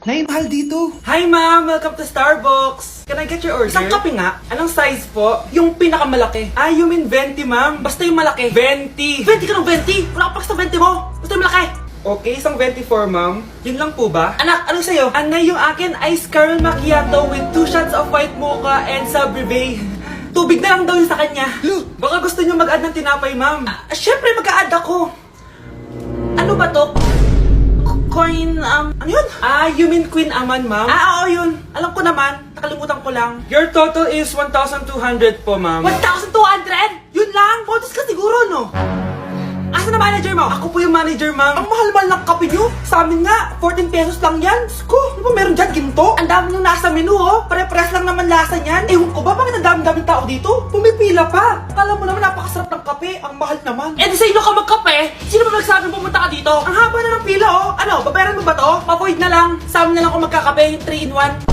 Nay, mahal dito. Hi ma'am! Welcome to Starbucks! Can I get your order? Isang kape nga. Anong size po? Yung pinakamalaki. Ah, you mean 20 ma'am? Basta yung malaki. 20! 20 ka ng 20? Wala ka pa sa 20 mo! Basta yung malaki! Okay, isang 24 ma'am. Yun lang po ba? Anak, anong sa'yo? Anay, yung akin ice caramel macchiato with 2 shots of white mocha and Sabrivay. Tubig na lang daw yun sa kanya. Baka gusto niyo mag-add ng tinapay ma'am. Syempre mag-a-add ako. Ano ba to? Coin, ano yun? Ah, you mean Queen Aman, ma'am? Ah, oo, yun. Alam ko naman. Nakalimutan ko lang. Your total is 1,200 po, ma'am. 1,200? Yun lang? Bonus ka siguro, no? Asa na manager mo? Ako po yung manager, ma'am. Ang mahal-mahal ng kape nyo. Sa amin nga, 14 pesos lang yan. Sko, ano ba meron dyan? Ginto? Ang dami nung nasa menu, oh. Pare-pares lang naman lasa niyan. Ewan ko ba, bakit ang dami-daming tao dito? Pumipila pa. Akala mo naman napakasarap ng kape. Ang mahal naman. Eh, di sa inyo ka magkape? Sino ba nagsabing pumunta ka dito? Ang haba na ng pila, oh. Ano, babayaran mo ba to? Papoid na lang. Sa amin na lang ako magkakape, 3-in-1.